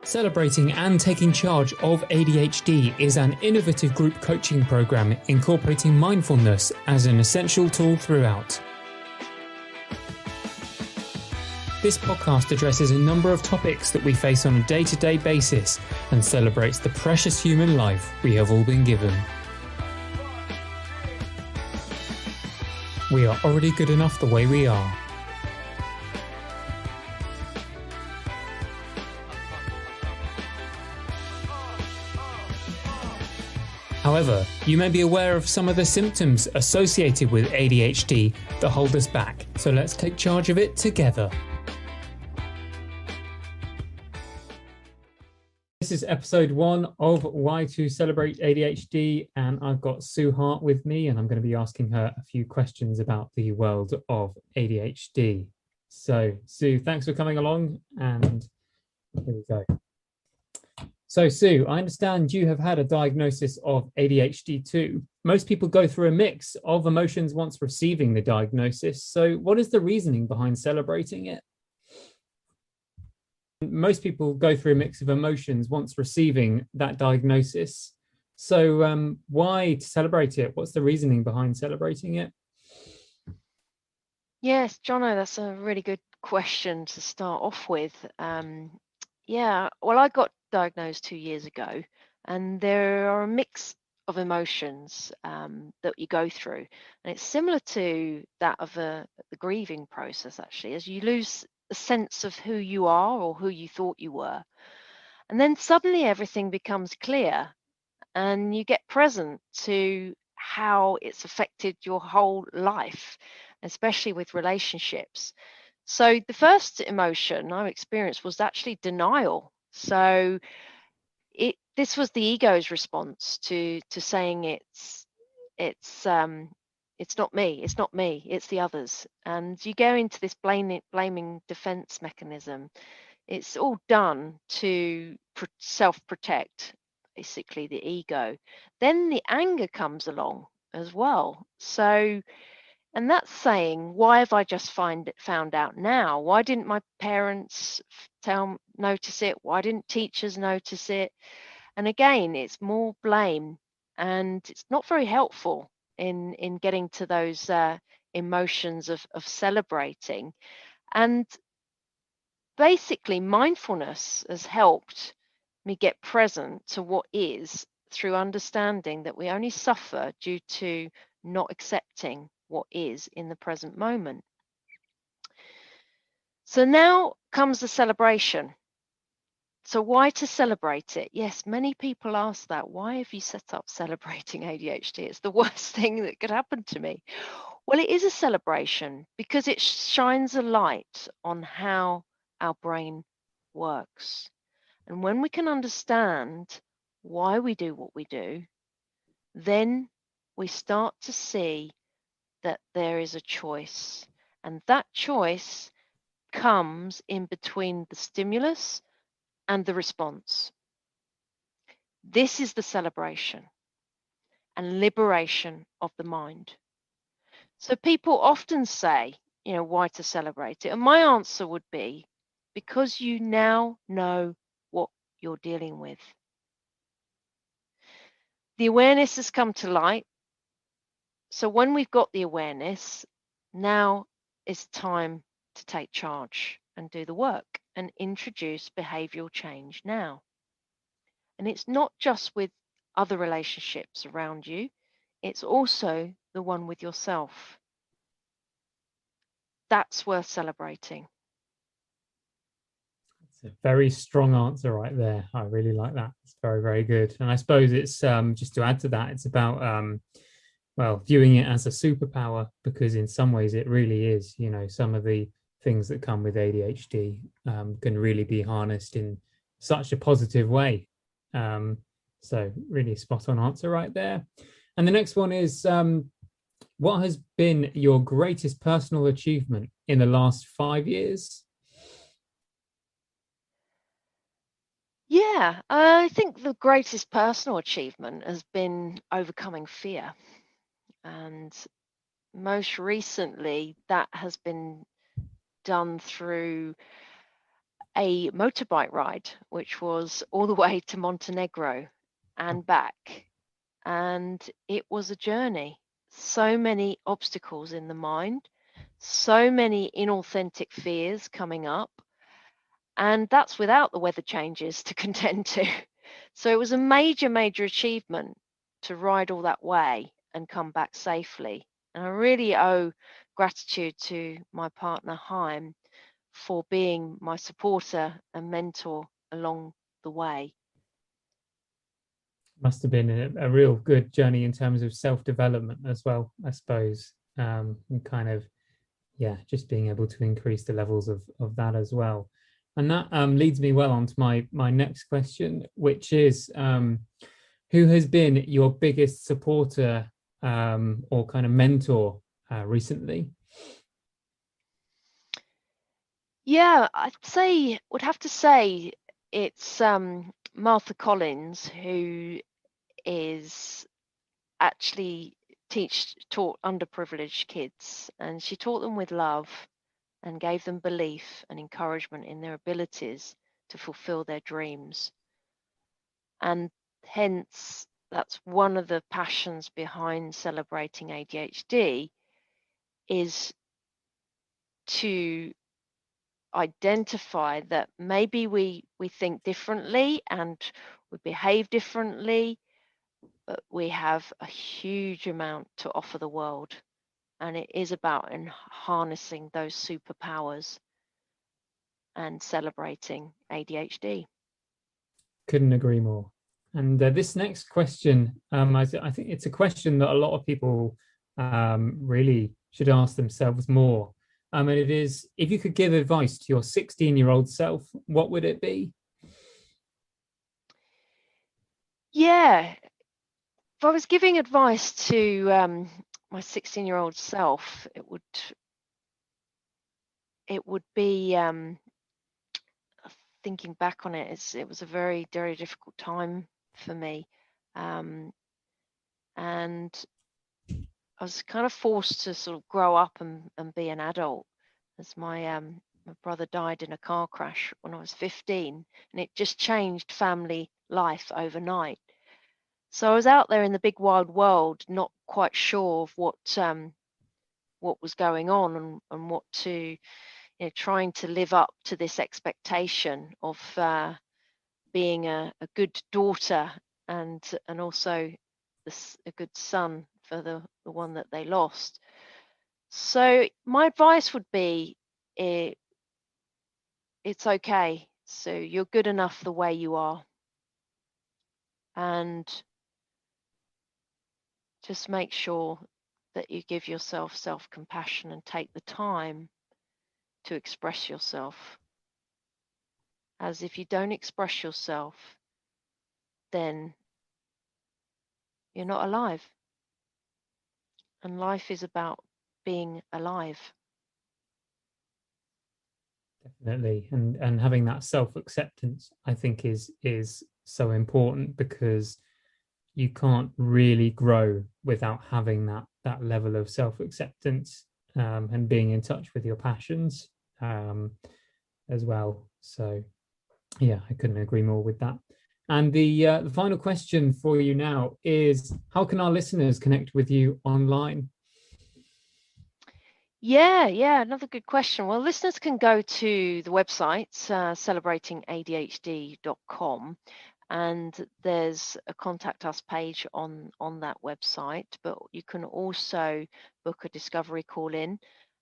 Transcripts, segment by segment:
Celebrating and Taking Charge of ADHD is an innovative group coaching program incorporating mindfulness as an essential tool throughout. This podcast addresses a number of topics that we face on a day-to-day basis and celebrates the precious human life we have all been given. We are already good enough the way we are. However, you may be aware of some of the symptoms associated with ADHD that hold us back, so let's take charge of it together. This is episode 1 of Why to Celebrate ADHD, and I've got Sue Hart with me, and I'm going to be asking her a few questions about the world of ADHD. So, Sue, thanks for coming along, and here we go. So, Sue, I understand you have had a diagnosis of ADHD too. Most people go through a mix of emotions once receiving the diagnosis. So what is the reasoning behind celebrating it? Most people go through a mix of emotions once receiving that diagnosis. So why to celebrate it? What's the reasoning behind celebrating it? Yes, Jono, that's a really good question to start off with. Well, I got diagnosed 2 years ago, and there are a mix of emotions that you go through, and it's similar to that of the grieving process, actually, as you lose a sense of who you are or who you thought you were, and then suddenly everything becomes clear, and you get present to how it's affected your whole life, especially with relationships. So the first emotion I experienced was actually denial. So this was the ego's response to saying it's not me, it's the others. And you go into this blaming defense mechanism. It's all done to self-protect, basically, the ego. Then the anger comes along as well. So, and that's saying, why have I just found out now? Why didn't my parents notice it? Why didn't teachers notice it? And again, it's more blame, and it's not very helpful in getting to those emotions of celebrating. And basically, mindfulness has helped me get present to what is, through understanding that we only suffer due to not accepting what is in the present moment. So now comes the celebration. So why to celebrate it? Yes, many people ask that. Why have you set up celebrating ADHD? It's the worst thing that could happen to me. Well, it is a celebration because it shines a light on how our brain works. And when we can understand why we do what we do, then we start to see that there is a choice. And that choice comes in between the stimulus and the response. This is the celebration and liberation of the mind. So people often say, why to celebrate it? And my answer would be, because you now know what you're dealing with. The awareness has come to light. So when we've got the awareness, now it's time to take charge and do the work and introduce behavioral change now. And it's not just with other relationships around you, it's also the one with yourself. That's worth celebrating. It's a very strong answer right there. I really like that. It's very, very good. And I suppose it's just to add to that, it's about viewing it as a superpower, because in some ways it really is. Some of the things that come with ADHD can really be harnessed in such a positive way. So really spot on answer right there. And the next one is, what has been your greatest personal achievement in the last 5 years? Yeah, I think the greatest personal achievement has been overcoming fear. And most recently, that has been done through a motorbike ride, which was all the way to Montenegro and back. And it was a journey. So many obstacles in the mind, so many inauthentic fears coming up. And that's without the weather changes to contend to. So it was a major, major achievement to ride all that way and come back safely. And I really owe gratitude to my partner, Haim, for being my supporter and mentor along the way. Must have been a real good journey in terms of self-development as well, I suppose. And kind of, yeah, just being able to increase the levels of that as well. And that leads me well on to my next question, which is who has been your biggest supporter or kind of mentor recently? Yeah, would have to say it's Martha Collins, who is actually taught underprivileged kids, and she taught them with love and gave them belief and encouragement in their abilities to fulfill their dreams. And hence, that's one of the passions behind Celebrating ADHD, is to identify that maybe we think differently and we behave differently, but we have a huge amount to offer the world. And it is about harnessing those superpowers and celebrating ADHD. Couldn't agree more. And this next question, I think it's a question that a lot of people really should ask themselves more. And it is, if you could give advice to your 16-year-old self, what would it be? Yeah, if I was giving advice to my 16-year-old self, it would be thinking back on it. It was a very, very difficult time for me, and I was kind of forced to sort of grow up and be an adult, as my brother died in a car crash when I was 15, and it just changed family life overnight. So I was out there in the big wide world, not quite sure of what was going on and what to, trying to live up to this expectation of being a good daughter and also a good son for the one that they lost. So my advice would be, it's okay. So you're good enough the way you are, and just make sure that you give yourself self-compassion and take the time to express yourself. As if you don't express yourself, then you're not alive. And life is about being alive. Definitely. And having that self-acceptance, I think, is so important, because you can't really grow without having that level of self-acceptance and being in touch with your passions as well. So yeah, I couldn't agree more with that. And the final question for you now is, how can our listeners connect with you online? Yeah, another good question. Well, listeners can go to the website, celebratingadhd.com, and there's a contact us page on that website, but you can also book a discovery call in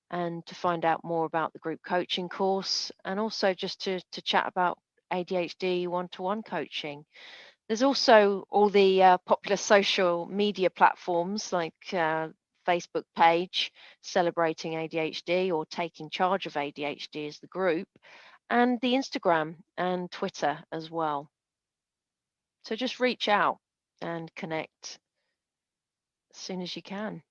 and to find out more about the group coaching course, and also just to chat about ADHD one-to-one coaching. There's also all the popular social media platforms like Facebook page, Celebrating ADHD, or Taking Charge of ADHD as the group, and the Instagram and Twitter as well. So just reach out and connect as soon as you can.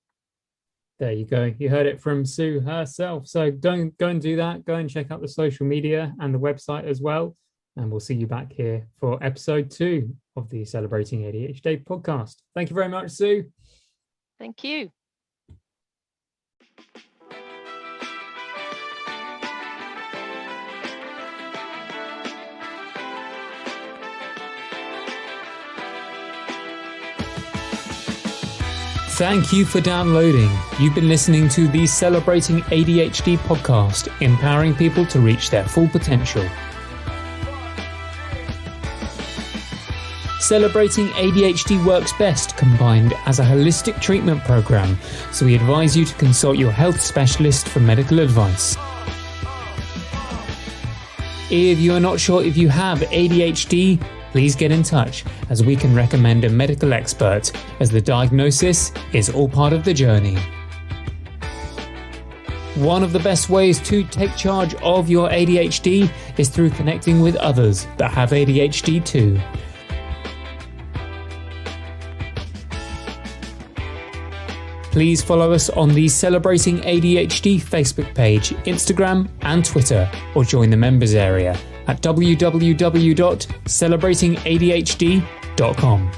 There you go. You heard it from Sue herself. So don't go and do that. Go and check out the social media and the website as well. And we'll see you back here for episode 2 of the Celebrating ADHD podcast. Thank you very much, Sue. Thank you. Thank you for downloading. You've been listening to the Celebrating ADHD podcast, empowering people to reach their full potential. Celebrating ADHD works best combined as a holistic treatment program, so we advise you to consult your health specialist for medical advice. If you are not sure if you have ADHD, please get in touch, as we can recommend a medical expert, as the diagnosis is all part of the journey. One of the best ways to take charge of your ADHD is through connecting with others that have ADHD too. Please follow us on the Celebrating ADHD Facebook page, Instagram and Twitter, or join the members area at www.celebratingadhd.com.